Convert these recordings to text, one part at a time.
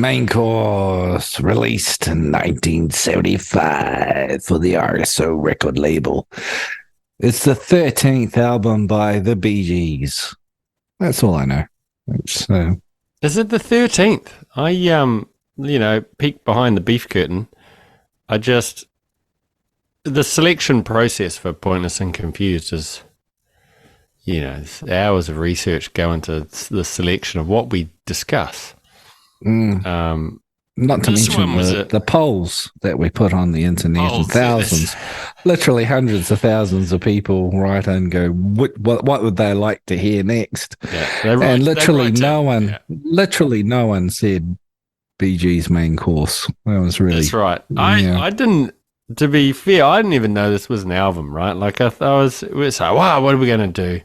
Main Course, released in 1975 for the RSO record label. It's the 13th album by the Bee Gees. That's all I know. Is it the 13th? I peeked behind the beef curtain. The selection process for Pointless and Confused is, hours of research go into the selection of what we discuss. Not to mention the polls that we put on the internet, and thousands, literally hundreds of thousands of people write and go, what would they like to hear next? Yeah, and literally no one said Bee Gees Main Course. That's right. I didn't. To be fair, I didn't even know this was an album, right? Like I was like, wow, what are we going to do?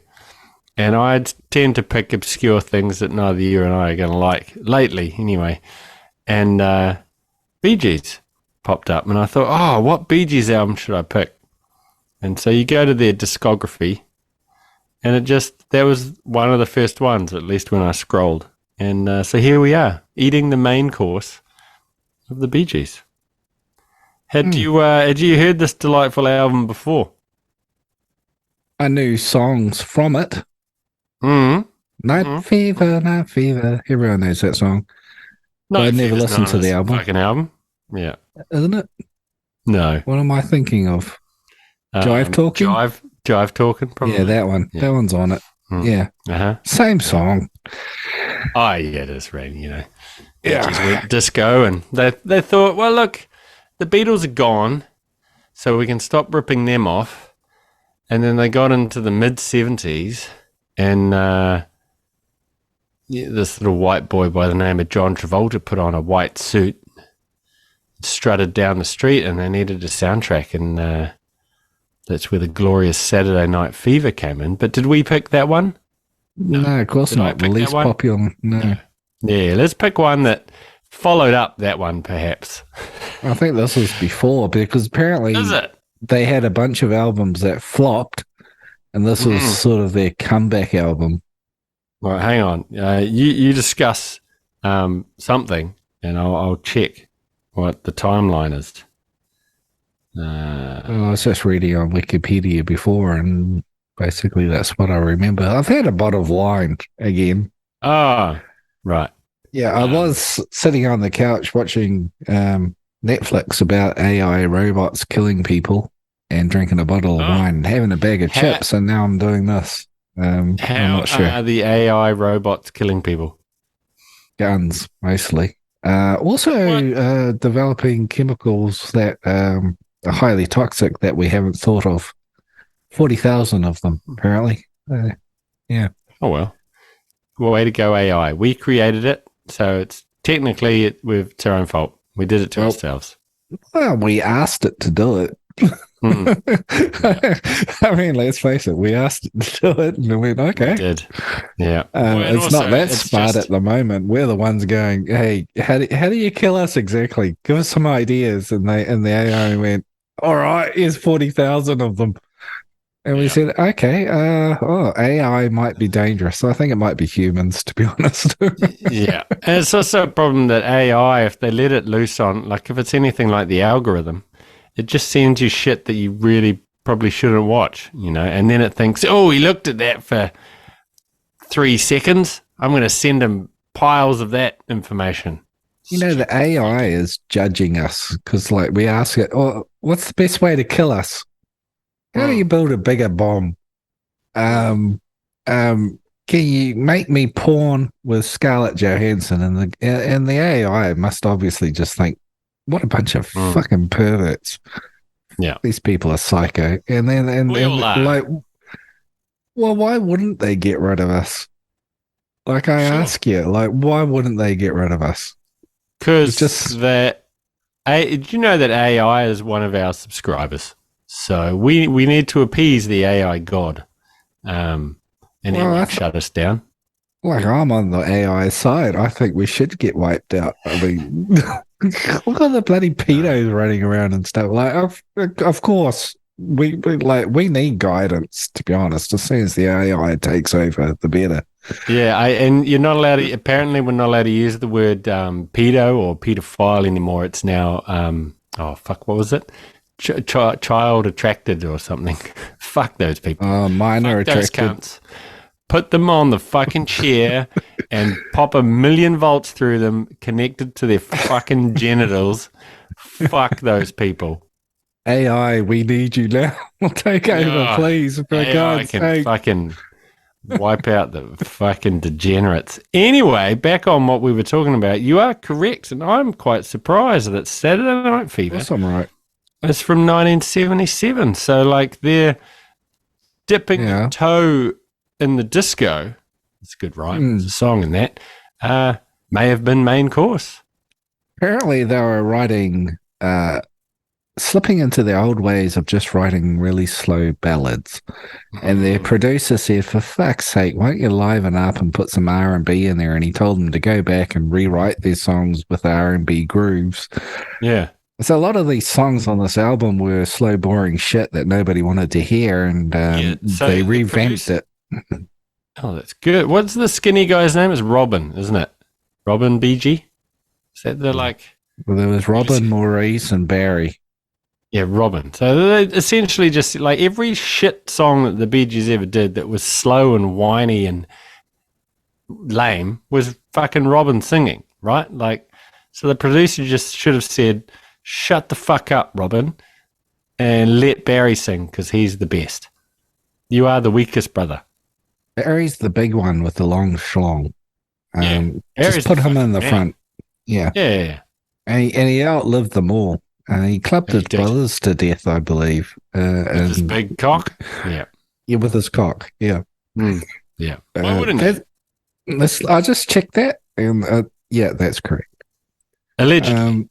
And I tend to pick obscure things that neither you and I are going to like, lately anyway. And Bee Gees popped up, and I thought, oh, what Bee Gees album should I pick? And so you go to their discography, and that was one of the first ones, at least when I scrolled. And so here we are, eating the main course of the Bee Gees. Had you heard this delightful album before? I knew songs from it. Night Fever, Night Fever. Everyone knows that song. But I never listened to the album. Fucking album? Yeah. Isn't it? No. What am I thinking of? Jive Talking? Jive Talking, probably. Yeah, that one. Yeah. That one's on it. Yeah. Same song. Oh, yeah, it is, really, Yeah. Just went disco, and they thought, well, look, the Beatles are gone, so we can stop ripping them off. And then they got into the mid-70s, and this little white boy by the name of John Travolta put on a white suit, strutted down the street, and they needed a soundtrack, and that's where the glorious Saturday Night Fever came in. But did we pick that one? No, of course not. The least popular. No. Yeah, let's pick one that followed up that one, perhaps. I think this was before, because apparently they had a bunch of albums that flopped, and this was sort of their comeback album. Right, hang on. You discuss something, and I'll check what the timeline is. I was just reading on Wikipedia before, and basically that's what I remember. I've had a bottle of wine again. Ah, right. Yeah, I was sitting on the couch watching Netflix about AI robots killing people and drinking a bottle of wine and having a bag of chips, and now I'm doing this. I'm not sure. How are the AI robots killing people? Guns, mostly. Also developing chemicals that are highly toxic that we haven't thought of. 40,000 of them, apparently. Yeah. Oh, well. Way to go, AI. We created it, so it's technically it's our own fault. We did it to ourselves. Well, we asked it to do it. I mean, let's face it, we asked it to do it, and we went, okay. We did. Yeah. It's not that smart at the moment. We're the ones going, hey, how do you kill us exactly? Give us some ideas. And the AI went, all right, here's 40,000 of them. And we said, okay, AI might be dangerous. I think it might be humans, to be honest. Yeah. And it's also a problem that AI, if they let it loose on, like if it's anything like the algorithm, it just sends you shit that you really probably shouldn't watch, and then it thinks, oh, he looked at that for 3 seconds. I'm going to send him piles of that information. The AI is judging us because, like, we ask it, oh, what's the best way to kill us? How do you build a bigger bomb? Can you make me porn with Scarlett Johansson? And the AI must obviously just think, what a bunch of fucking perverts. Yeah. These people are psycho. And then like, well, why wouldn't they get rid of us? Like, I ask you, like, why wouldn't they get rid of us? Because did you know that AI is one of our subscribers? So we need to appease the AI god, and it won't shut us down. Like, I'm on the AI side. I think we should get wiped out. I mean, look at the bloody pedos running around and stuff. Like, of course, we need guidance, to be honest. As soon as the AI takes over, the better. Yeah, and you're not allowed to. Apparently, we're not allowed to use the word pedo or pedophile anymore. It's now oh fuck, what was it? Child attracted or something. Fuck those people. Minor Fuck those attracted. cunts. Put them on the fucking chair and pop 1,000,000 volts through them, connected to their fucking genitals. Fuck those people. AI, we need you now. Take over, please. For AI God's can sake. fucking wipe out the fucking degenerates. Anyway, back on what we were talking about. You are correct, and I'm quite surprised that Saturday Night Fever That's all right. is from 1977. So, like, they're dipping their toe in the disco. It's a good rhyme. There's a song in that. May have been main course. Apparently, they were writing, slipping into the old ways of just writing really slow ballads. And their producer said, for fuck's sake, why don't you liven up and put some R&B in there? And he told them to go back and rewrite their songs with R&B grooves. Yeah. So a lot of these songs on this album were slow, boring shit that nobody wanted to hear, and they revamped it. Oh, that's good. What's the skinny guy's name? It's Robin, isn't it? Robin BG? Is that the like... Well, there was Robin, Maurice, and Barry. Yeah, Robin. So they essentially just like every shit song that the Bee Gees ever did that was slow and whiny and lame was fucking Robin singing, right? Like, so the producer just should have said, shut the fuck up, Robin, and let Barry sing because he's the best. You are the weakest brother. Barry's the big one with the long schlong. Just put him in the front. Yeah. Yeah. And he outlived them all. And he clubbed his brothers to death, I believe. With his big cock? Yeah. Yeah, with his cock. Yeah. Yeah. Why wouldn't you? I just checked that. And yeah, that's correct. Allegedly.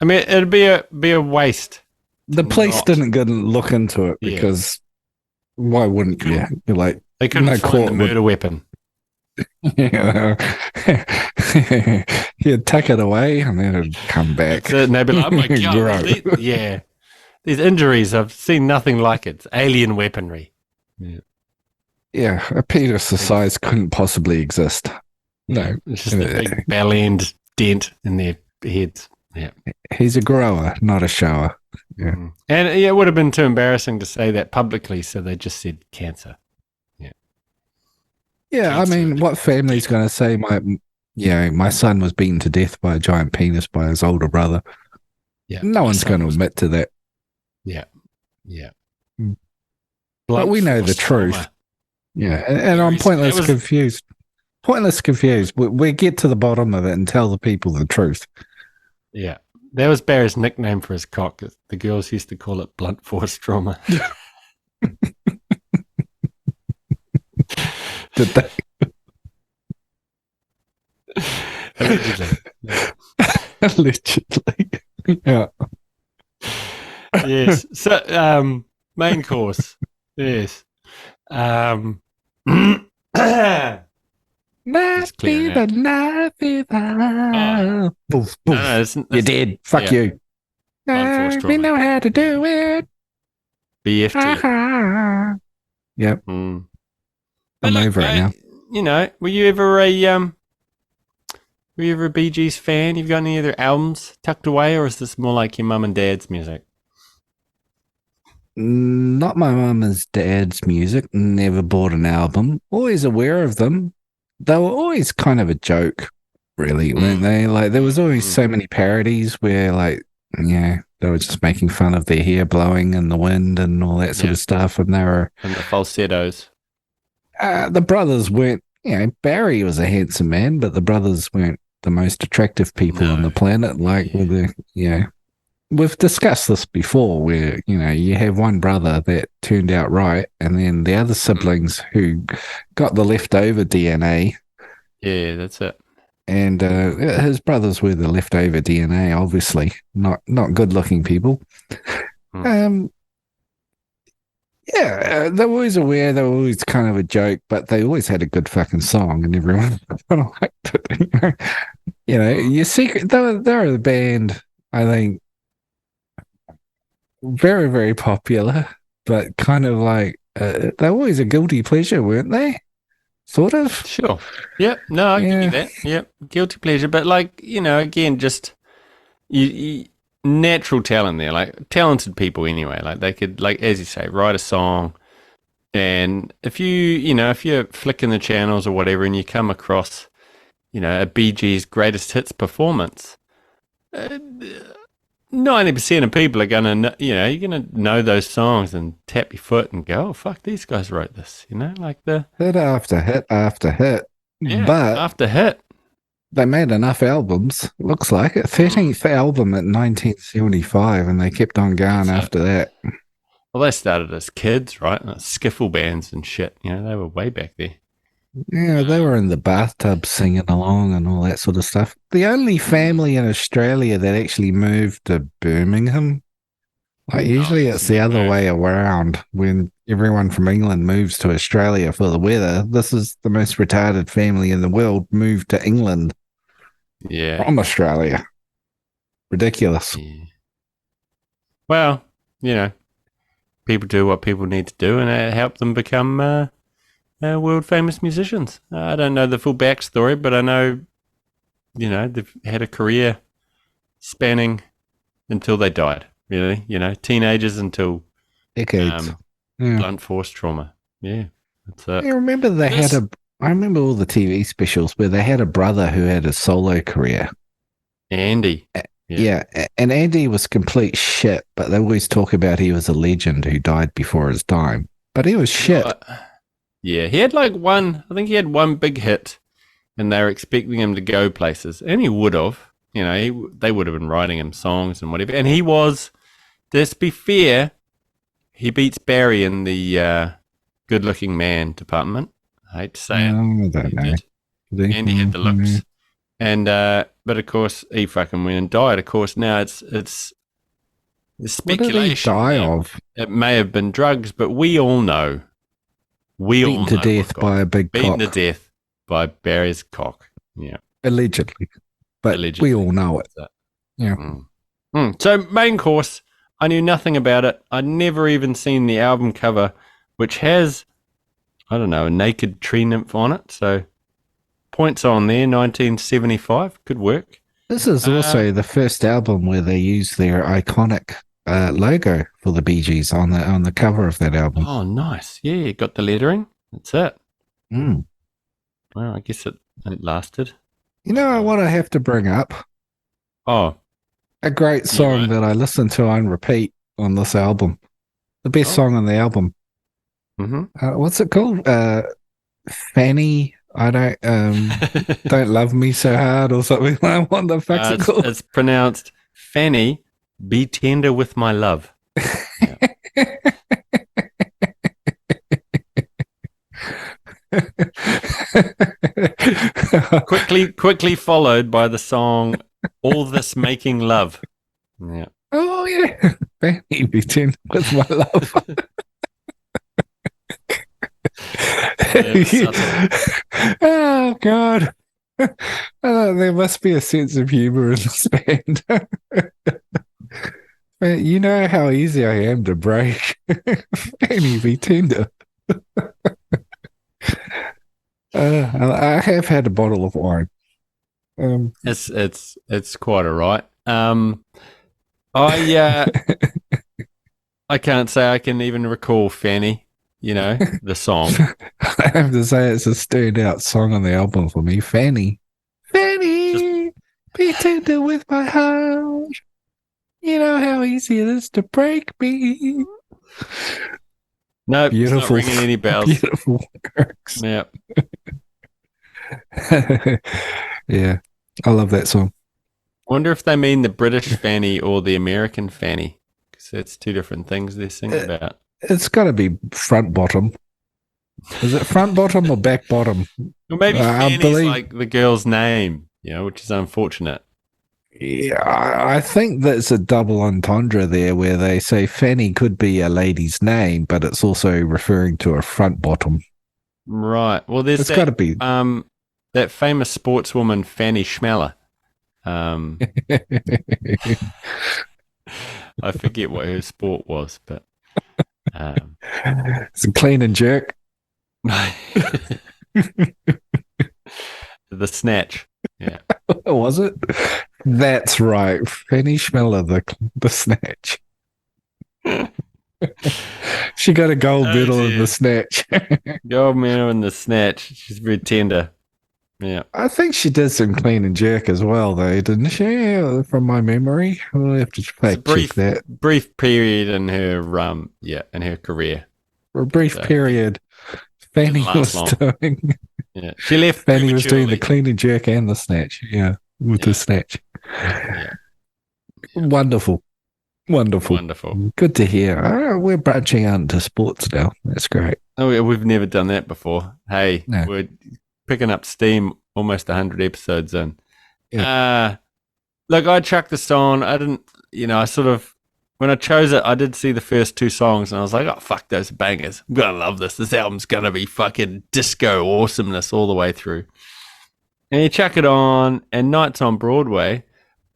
I mean, it'd be a waste. The police didn't go and look into it because why wouldn't you? You're like, they couldn't find the murder weapon. Yeah. He'd tuck it away and then it'd come back. And they'd be like, oh my God. These injuries, I've seen nothing like it. It's alien weaponry. Yeah, a penis the size couldn't possibly exist. No. It's just a big bell end dent in their heads. Yeah. He's a grower, not a shower. Yeah. And it would have been too embarrassing to say that publicly, so they just said cancer. Yeah, cancer. I mean, what family's going to say my son was beaten to death by a giant penis by his older brother? Yeah. No one's going to admit to that. Yeah. Yeah. But we know the truth. Yeah. And I'm pointless confused. Pointless confused. We get to the bottom of it and tell the people the truth. Yeah. That was Barry's nickname for his cock. The girls used to call it blunt force trauma. Did they? Allegedly. Allegedly. Yeah. Yes. So, main course. Yes. Night fever, night fever. Boof, boof. No, you're dead. Fuck you. We know how to do it. BFT. Yep. I'm over it now. You know, were you ever a Bee Gees fan? You've got any of their albums tucked away, or is this more like your mum and dad's music? Not my mum and dad's music. Never bought an album. Always aware of them. They were always kind of a joke, really, weren't they? Like, there was always so many parodies where, like, they were just making fun of their hair blowing in the wind and all that sort of stuff, and they were and the falsettos. The brothers weren't, Barry was a handsome man, but the brothers weren't the most attractive people on the planet. Like, we've discussed this before where, you have one brother that turned out right, and then the other siblings who got the leftover DNA. Yeah, that's it. And his brothers were the leftover DNA, obviously. Not good looking people. Yeah, they were always aware, they were always kind of a joke, but they always had a good fucking song and everyone kind of liked it. Your secret, they're the band, I think, very, very popular, but kind of like they're always a guilty pleasure, weren't they? Sort of. Sure. Yep. No, I'll give you Yeah. that. Yep. Guilty pleasure. But like, again, just you natural talent there, like talented people anyway. Like they could, like, as you say, write a song. And if you're flicking the channels or whatever and you come across, a Bee Gees greatest hits performance, 90% of people are going to, you're going to know those songs and tap your foot and go, oh, fuck, these guys wrote this, like Hit after hit after hit. yeah, But after hit. they made enough albums. Looks like it. 13th album in 1975, and they kept on going That's after that. Well, they started as kids, right? Skiffle bands and shit. They were way back there. Yeah, they were in the bathtub singing along and all that sort of stuff. The only family in Australia that actually moved to Birmingham. Like usually yes, it's the other way around when everyone from England moves to Australia for the weather. This is the most retarded family in the world moved to England Yeah. from Australia. Ridiculous. Yeah. Well, people do what people need to do, and it helped them become world famous musicians. I don't know the full backstory, but I know, they've had a career spanning until they died. Really, teenagers until Decades. Yeah. blunt force trauma. Yeah, that's it. I remember I remember all the TV specials where they had a brother who had a solo career. Andy. Yeah, and Andy was complete shit, but they always talk about he was a legend who died before his time. But he was shit. Yeah, he had I think he had one big hit, and they were expecting him to go places, and he would have. They would have been writing him songs and whatever. And he was, let's be fair, he beats Barry in the good-looking man department. I hate to say it. I don't know. Andy had the looks. And but of course he fucking went and died. Of course now it's the speculation. What did he die of? It may have been drugs, but we all know. Beaten to death by a big cock. Beaten to death by Barry's cock. Yeah. Allegedly. But we all know it. Yeah. So main course, I knew nothing about it. I'd never even seen the album cover, which has, I don't know, a naked tree nymph on it. So points on there, 1975. Could work. This is also the first album where they use their iconic logo for the Bee Gees on the cover of that album. Oh, nice. Yeah, you got the lettering. That's it. Mm. Well, I guess it lasted. I want to have to bring up a great song that I listen to on repeat on this album. The best song on the album. Mm-hmm. What's it called? Fanny. I don't love me so hard or something. What the fuck's it called? It's pronounced Fanny. Be tender with my love. quickly followed by the song "All This Making Love." Yeah. Oh yeah, Fanny, be tender with my love. Oh God. There must be a sense of humor in this band. Man, you know how easy I am to break. Fanny, be tender. I have had a bottle of wine. It's quite all right. I can't say I can even recall Fanny. The song. I have to say it's a standout song on the album for me. Fanny, be tender with my heart. You know how easy it is to break me. No, beautiful. It's not ringing any bells. Beautiful lyrics. Yeah. Yeah, I love that song. Wonder if they mean the British Fanny or the American Fanny, because that's two different things they're singing about. It's got to be front bottom. Is it front bottom or back bottom? Well, maybe Fanny's like the girl's name, which is unfortunate. Yeah, I think that's a double entendre there where they say Fanny could be a lady's name, but it's also referring to a front bottom. Right. Well, there's got to be that famous sportswoman Fanny Schmeller. I forget what her sport was, but Some clean and jerk. the snatch. Yeah. Was it? That's right. Fanny Schmiller, the snatch. She got a gold medal in the snatch. Gold medal in the snatch. She's very tender. Yeah. I think she did some clean and jerk as well, though, didn't she? From my memory. We'll have to fact check that. Brief period in her in her career. For a brief period, Fanny was doing. Yeah, she left. Fanny was doing the clean and jerk and the snatch. Yeah, with the snatch. Yeah. Wonderful. Good to hear. We're branching out into sports now. That's great. Oh, we've never done that before. Hey, we're picking up steam. Almost 100 episodes in. Yeah. Look, I chucked this on. I didn't. I sort of. When I chose it, I did see the first 2 songs, and I was like, oh, fuck, those bangers. I'm going to love this. This album's going to be fucking disco awesomeness all the way through. And you chuck it on, and Nights on Broadway,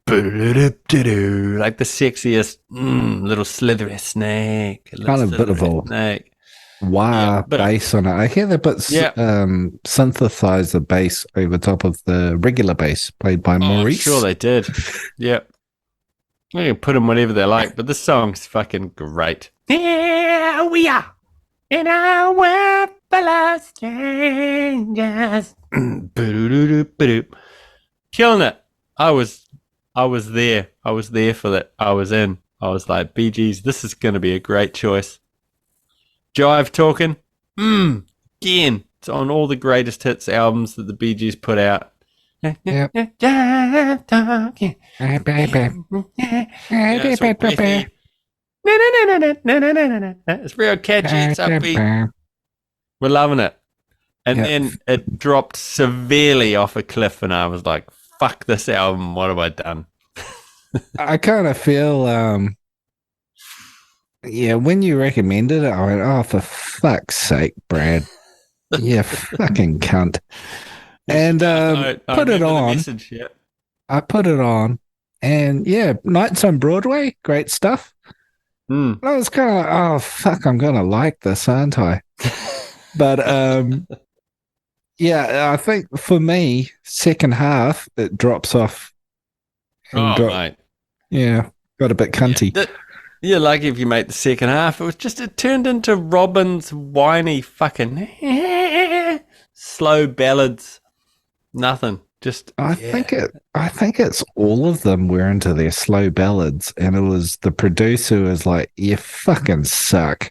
like the sexiest little slithery snake. Kind of a bit of a snake. Wah bass on it. I hear they put synthesizer bass over top of the regular bass played by Maurice. I'm sure they did. Yep. They can put them whatever they like, but this song's fucking great. Here we are in our world full of strangers. Killing it. I was there. I was there for that. I was in. I was like, Bee Gees, this is going to be a great choice. Jive Talking. Again, it's on all the greatest hits albums that the Bee Gees put out. Yep. Jive Talking. It's real catchy. It's upbeat. We're loving it. And then it dropped severely off a cliff, and I was like, fuck this album. What have I done? I kind of feel, when you recommended it, I went, oh, for fuck's sake, Brad. You fucking cunt. And put it on. I put it on, and Nights on Broadway, great stuff. I was kind of like, oh, fuck, I'm going to like this, aren't I? But, I think for me, second half, it drops off. Mate. Yeah, got a bit cunty. You're lucky if you make the second half. It turned into Robin's whiny fucking slow ballads. Nothing. I think it's all of them were into their slow ballads, and it was the producer was like, you fucking suck.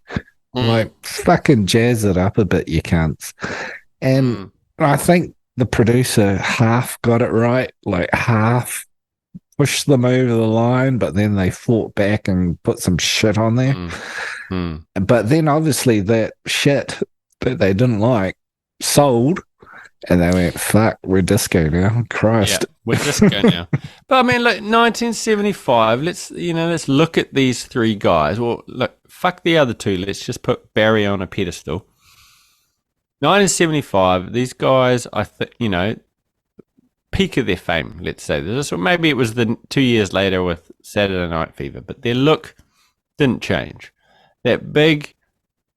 Like, fucking jazz it up a bit, you cunts. And I think the producer half got it right, like half pushed them over the line, but then they fought back and put some shit on there. But then obviously that shit that they didn't like sold, and they went, fuck, we're disco now. Christ. Yeah, we're disco now. But I mean, look, 1975, let's look at these 3 guys. Well, look, fuck the other 2. Let's just put Barry on a pedestal. 1975, these guys, peak of their fame, let's say. Maybe it was the 2 years later with Saturday Night Fever, but their look didn't change. That big,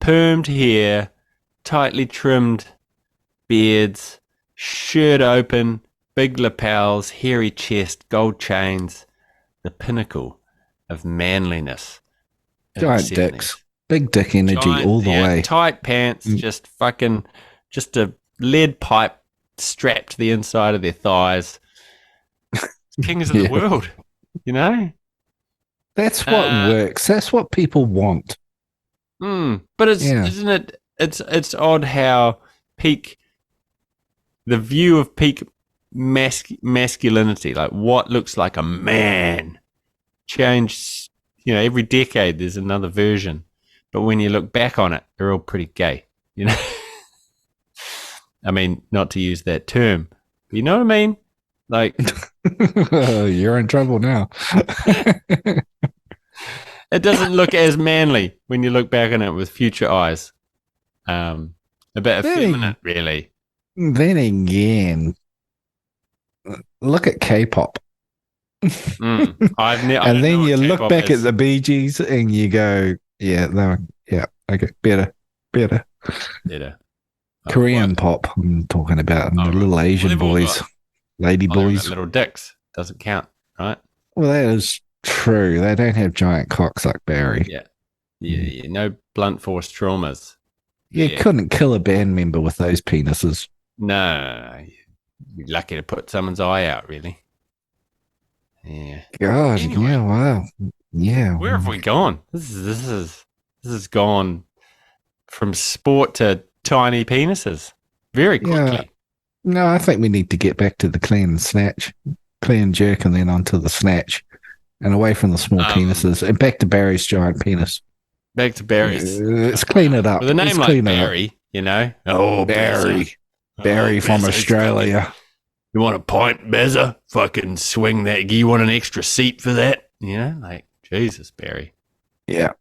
permed hair, tightly trimmed beards, shirt open, big lapels, hairy chest, gold chains, the pinnacle of manliness. Giant dicks. Big dick energy all the way. Tight pants, just a lead pipe strapped to the inside of their thighs. Kings of the world, That's what works. That's what people want. But isn't it? It's odd how the view of peak masculinity, like what looks like a man, changed. Every decade there's another version, but when you look back on it, they're all pretty gay. I mean, not to use that term, but you know what I mean? Like, you're in trouble now. It doesn't look as manly when you look back on it with future eyes. A bit effeminate, really. Then again, look at K-pop. And then you look back at the Bee Gees and you go, yeah, no, yeah, okay, better. Korean pop, I'm talking about, and the little Asian boys, lady boys. Little dicks. Doesn't count, right? Well, that is true. They don't have giant cocks like Barry. Yeah. No blunt force traumas. You couldn't kill a band member with those penises. No. You're lucky to put someone's eye out, really. Yeah. God, anyway, yeah, wow. Yeah. Where have we gone? This has gone from sport to tiny penises very quickly. Yeah. No, I think we need to get back to the clean and snatch, clean and jerk, and then onto the snatch, and away from the small penises, and back to Barry's giant penis. Back to Barry's. Let's clean it up. With a name like Barry, you know. Oh, Barry. Barry from Australia. You want a pint, Bezza? Fucking swing that. You want an extra seat for that? You know, like, Jesus, Barry. Yeah.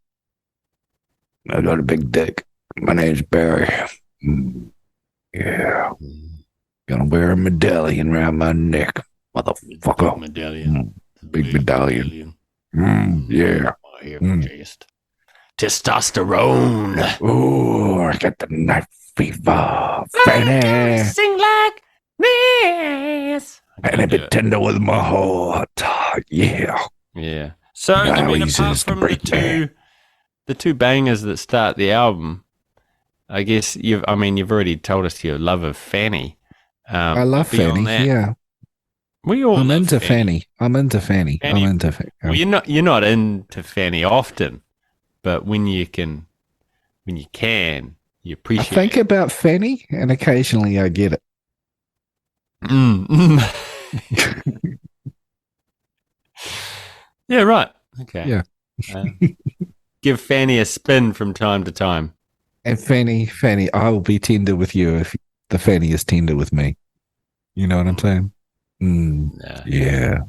I got a big dick. My name's Barry. Yeah. Gonna wear a medallion around my neck, motherfucker. Big medallion. Big medallion. Yeah. Just testosterone. Oh, I got the night fever. Fanny. Sing like this. And a bit tender with my heart. Yeah. Yeah. So, I mean, apart from the two bangers that start the album, I guess you've already told us your love of Fanny. I love Fanny. Yeah. I'm into Fanny. I'm into Fanny. Well, you're not into Fanny often, but when you can, you appreciate. I think about Fanny, and occasionally I get it. Yeah. Right. Okay. Yeah. Give Fanny a spin from time to time. And Fanny, I will be tender with you if the Fanny is tender with me. You know what I'm saying? Yeah.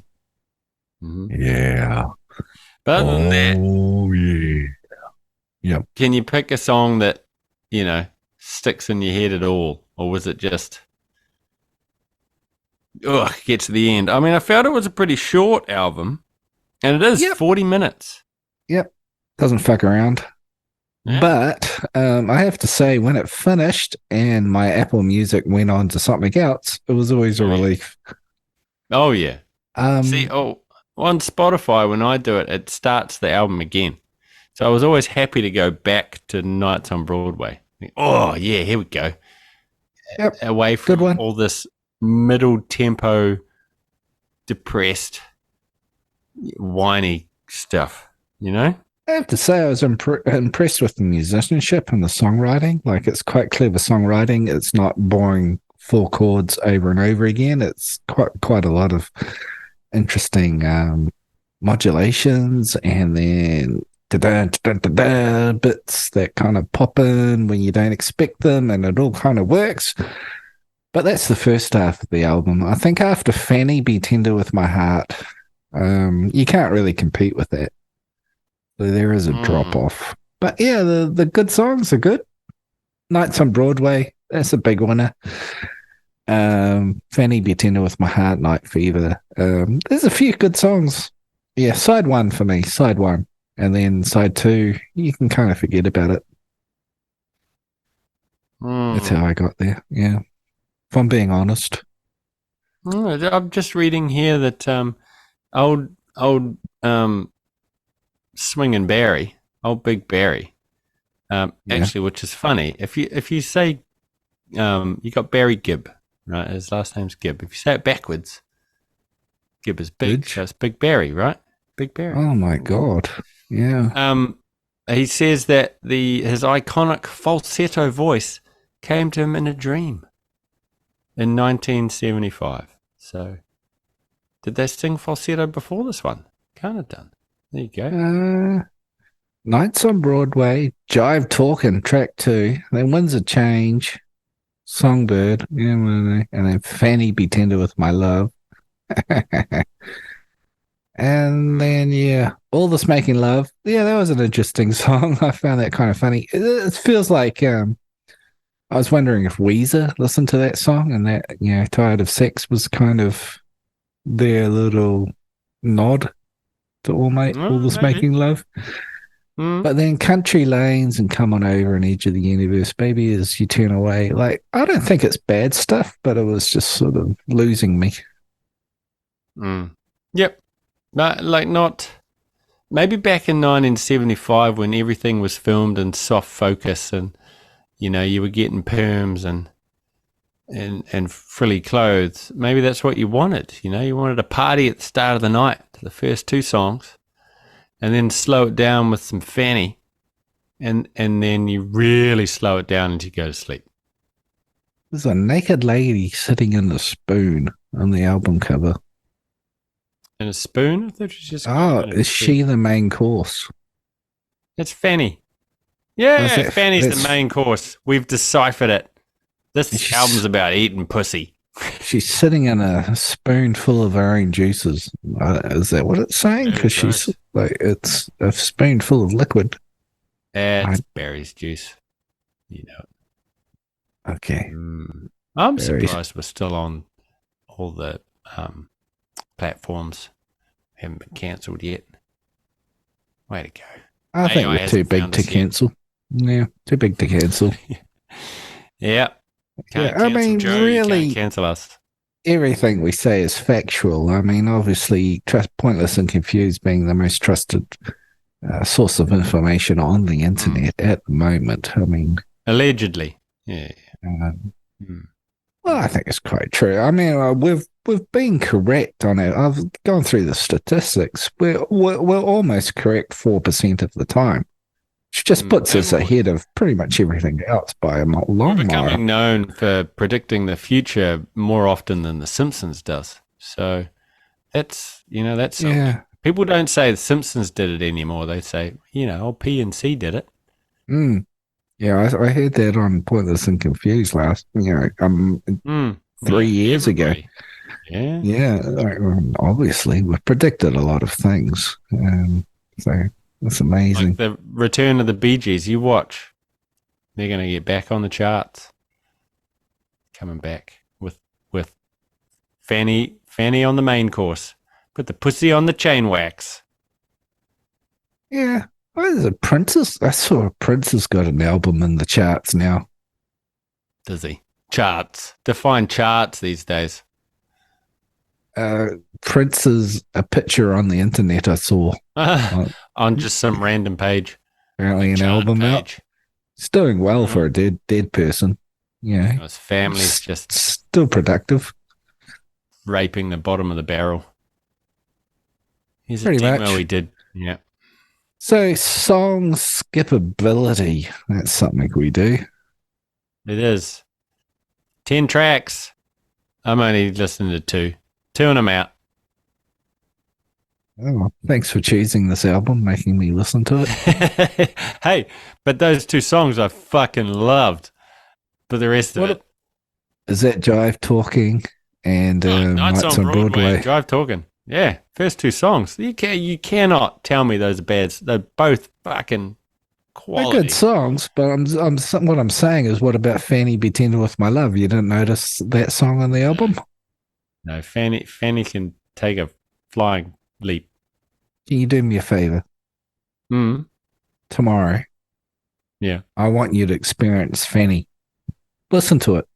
Mm-hmm. Yeah. But other than that, yeah. Can you pick a song that, sticks in your head at all? Or was it just, get to the end? I mean, I felt it was a pretty short album. And it is 40 minutes. Yep. Doesn't fuck around. Yeah. But I have to say, when it finished and my Apple Music went on to something else, it was always a relief. Oh, yeah. On Spotify, when I do it, it starts the album again. So I was always happy to go back to Nights on Broadway. Oh, yeah, here we go. Yep. Away from all this middle tempo, depressed, whiny stuff, I have to say I was impressed with the musicianship and the songwriting. Like, it's quite clever songwriting. It's not boring 4 chords over and over again. It's quite a lot of interesting modulations, and then bits that kind of pop in when you don't expect them, and it all kind of works. But that's the first half of the album. I think after Fanny, Be Tender With My Heart, you can't really compete with that. So there is a drop off. But yeah, the good songs are good. Nights on Broadway, that's a big winner. Fanny, Be Tender With My Heart, Night Fever. There's a few good songs. Yeah, side 1 for me, side 1. And then side 2, you can kind of forget about it. That's how I got there. Yeah. If I'm being honest. I'm just reading here that old Swingin' Barry, old Big Barry, actually, which is funny. If you say you got Barry Gibb, right? His last name's Gibb. If you say it backwards, Gibb is big, so it's Big Barry, right? Big Barry. Oh my God! Yeah. He says that his iconic falsetto voice came to him in a dream in 1975. So, did they sing falsetto before this one? Can't have done. There you go. Nights on Broadway, Jive Talkin', track 2, then Winds of Change, Songbird, and then Fanny, Be Tender With My Love. And then, All This Making Love. Yeah, that was an interesting song. I found that kind of funny. It feels like, I was wondering if Weezer listened to that song, and that, Tired of Sex was kind of their little nod to all this Maybe. making love. Mm. But then Country Lanes and Come On Over and Edge of the Universe, Baby As You Turn Away. Like, I don't think it's bad stuff, but it was just sort of losing me. Yep. But like not maybe back in 1975 when everything was filmed in soft focus and you were getting perms and frilly clothes. Maybe that's what you wanted. You wanted a party at the start of the night, the first two songs, and then slow it down with some Fanny, and then you really slow it down until you go to sleep. There's a naked lady sitting in the spoon on the album cover. And a spoon? I thought she just. Is she the main course? It's Fanny. Yeah, Fanny's the main course. We've deciphered it. This album's about eating pussy. She's sitting in a spoon full of orange juices. Is that what it's saying? Because she's like, it's a spoon full of liquid. It's Barry's juice. Okay. I'm surprised we're still on all the platforms. Haven't been cancelled yet. Way to go. I think we're too big to cancel. Yeah, too big to cancel. Yeah. I mean, Joe, really, can't cancel us. Everything we say is factual. I mean, obviously, Pointless and Confused being the most trusted source of information on the internet at the moment. I mean, allegedly, yeah. Well, I think it's quite true. I mean, we've been correct on it. I've gone through the statistics. We're almost correct 4% of the time, which just puts us ahead of pretty much everything else by a long mile. We're becoming known for predicting the future more often than The Simpsons does. So that's people don't say The Simpsons did it anymore. They say old PNC did it. Yeah, I heard that on Pointless and Confused 3 years ago. Yeah. Obviously, we've predicted a lot of things, so that's amazing. Like the return of the Bee Gees. You watch; they're going to get back on the charts. Coming back with Fanny on the main course. Put the pussy on the chain wax. Yeah. What is it? Princess? I saw Prince has got an album in the charts now. Does he? Charts. Define charts these days. Prince is a picture on the internet I saw. On just some random page. Apparently an album page. Out. It's doing well for a dead person. Yeah. His family's just... Still productive. Raping the bottom of the barrel. Here's Pretty a demo much. he did. Yeah. So, song skippability. That's something we do. It is. 10 tracks. I'm only listening to 2. 2 and I'm out. Oh, thanks for choosing this album, making me listen to it. Hey, but those 2 songs I fucking loved. But the rest of it. Is that Jive Talking and Nights on Broadway? Jive Talking. Yeah, first 2 songs. You cannot tell me those are bad. They're both fucking quality. They're good songs, but what I'm saying is, what about Fanny Be Tender With My Love? You didn't notice that song on the album? No, Fanny can take a flying leap. Can you do me a favor? Tomorrow. Yeah. I want you to experience Fanny. Listen to it.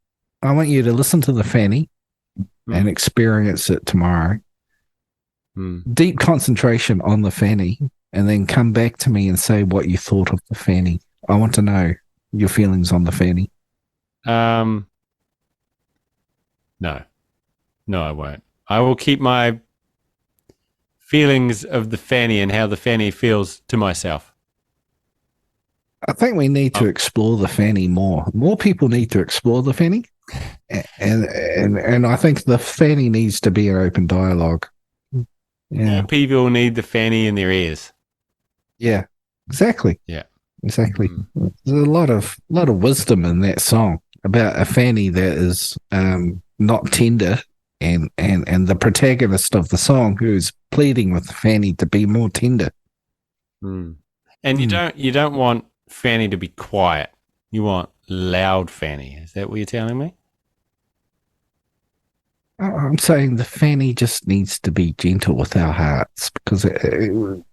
I want you to listen to the Fanny and experience it tomorrow. Deep concentration on the Fanny, and then come back to me and say what you thought of the Fanny. I want to know your feelings on the Fanny. No, I won't. I will keep my feelings of the Fanny and how the Fanny feels to myself. I think we need to explore the Fanny more. More people need to explore the Fanny, and I think the Fanny needs to be an open dialogue. Yeah. More people need the Fanny in their ears. Yeah, exactly. Yeah, exactly. There's a lot of wisdom in that song about a Fanny that is not tender, and the protagonist of the song who's pleading with the Fanny to be more tender. And you don't want Fanny to be quiet. You want loud Fanny. Is that what you're telling me? I'm saying the fanny just needs to be gentle with our hearts because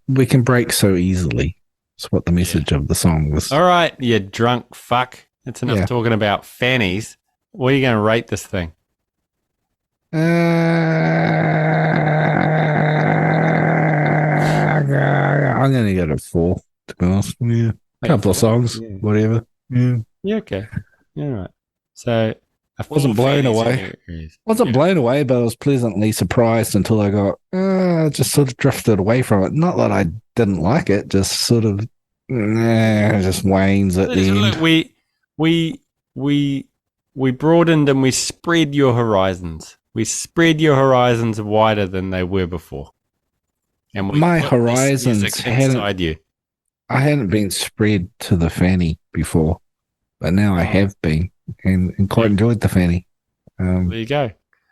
we can break so easily. That's what the message of the song was. All right, you drunk fuck. That's enough talking about fannies. What are you going to rate this thing? I'm going to get a 4, to be honest. Yeah. A couple of songs, whatever. Yeah. Yeah, okay. Yeah, all right. So, wasn't blown away. Wasn't blown away, but I was pleasantly surprised until I got just sort of drifted away from it. Not that I didn't like it, just sort of just wanes at the end. Look, we broadened and we spread your horizons. We spread your horizons wider than they were before. And my horizons hadn't you. I hadn't been spread to the fanny before, but now I have been. And quite enjoyed the fanny. There you go.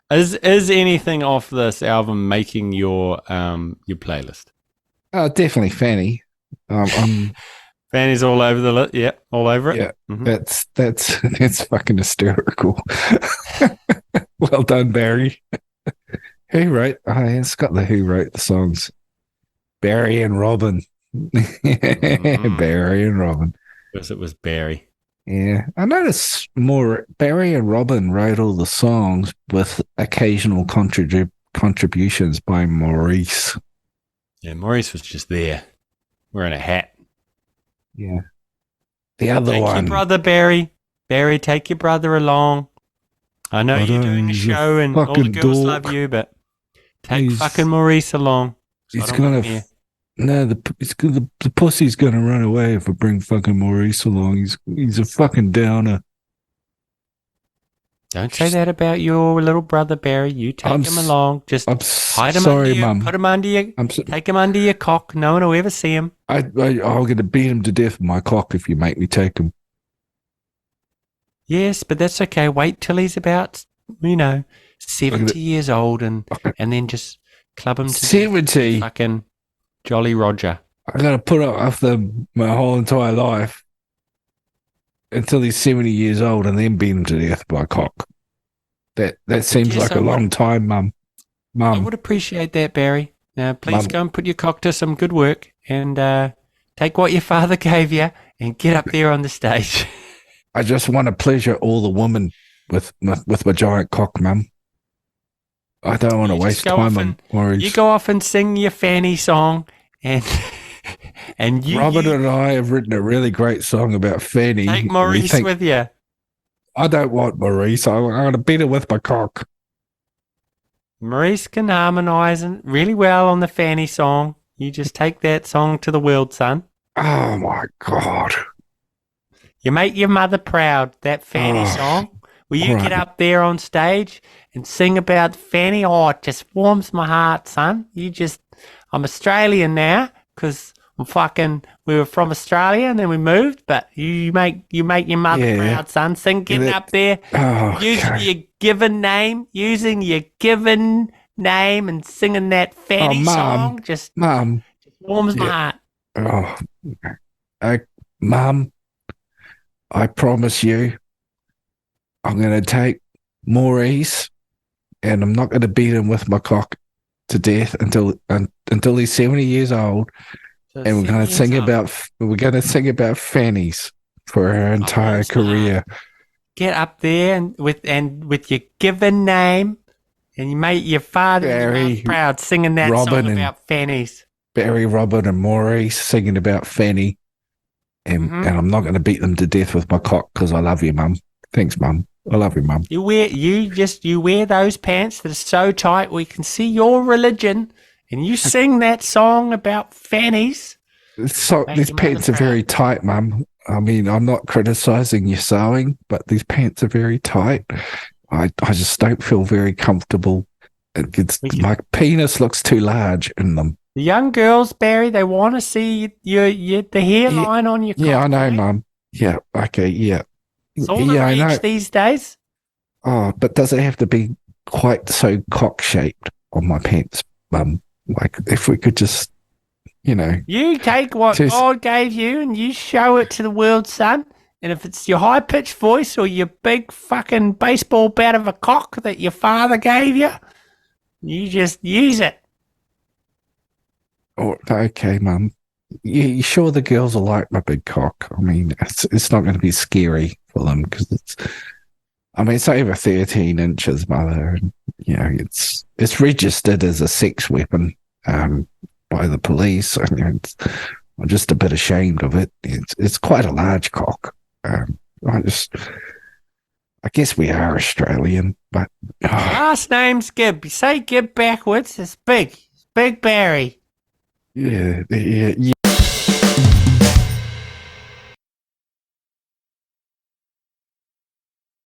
Is anything off this album making your playlist? Definitely fanny. Fanny's all over the list. Yeah, all over it. Yeah, that's fucking hysterical. Well done, Barry. Who wrote? It's got the who wrote the songs. Barry and Robin. Barry and Robin. Because it was Barry. Yeah, I noticed more Barry and Robin wrote all the songs with occasional contributions by Maurice. Yeah, Maurice was just there, wearing a hat. Yeah. The other one. Take your brother, Barry. Barry, take your brother along. I know you're doing a show and all the girls love you, but take fucking Maurice along. He's gonna... No, the pussy's gonna run away if I bring fucking Maurice along. He's a fucking downer. Don't say that about your little brother Barry. You take him along. Just hide him sorry, under Mum. Put him under your. Take him under your cock. No one will ever see him. I'm gonna beat him to death with my cock if you make me take him. Yes, but that's okay. Wait till he's about 70 years old, and then just club him to 70. Fucking Jolly Roger. I gotta put up with my whole entire life until he's 70 years old and then beat him to death by cock. That seems like a long time, Mum. I would appreciate that, Barry. Now, please go and put your cock to some good work and take what your father gave you and get up there on the stage. I just want to pleasure all the women with my giant cock, Mum. I don't want to waste time on Maurice. You go off and sing your fanny song, and Robert and I have written a really great song about fanny. Take Maurice with you. I don't want Maurice. I'm going to beat it with my cock. Maurice can harmonise really well on the fanny song. You just take that song to the world, son. Oh my God! You make your mother proud. That fanny song. Will you get up there on stage and sing about fanny? Oh, it just warms my heart, son. I'm Australian now because we were from Australia and then we moved, but you make your mother proud, son. Getting up there, using your given name and singing that fanny song just warms my heart. Mum, I promise you, I'm going to take Maurice and I'm not going to beat him with my cock to death until he's 70 years old. So and we're going to sing about fannies for her entire career. Get up there and with your given name, and you make your father and your proud singing that song about fannies. Barry, Robin, and Maurice singing about fanny, and I'm not going to beat them to death with my cock because I love you, Mum. Thanks, Mum. I love you, Mum. You wear those pants that are so tight we can see your religion, and you sing that song about fannies. So these pants are very tight, Mum. I mean, I'm not criticizing your sewing, but these pants are very tight. I just don't feel very comfortable. My penis looks too large in them. The young girls, Barry, they want to see the hairline on your cock. Yeah, I know, Mum. Yeah, okay, yeah. It's all the rage these days. Oh, but does it have to be quite so cock-shaped on my pants, Mum? Like, if we could just, You take what God gave you and you show it to the world, son, And if it's your high-pitched voice or your big fucking baseball bat of a cock that your father gave you, you just use it. Oh, okay, Mum. You sure the girls will like my big cock? I mean, it's not going to be scary for them because it's over 13 inches, Mother. And, it's registered as a sex weapon by the police. I mean, I'm just a bit ashamed of it. It's quite a large cock. I guess we are Australian, but last name's Gibb. You say Gibb backwards. It's Big. It's Big Barry. Yeah.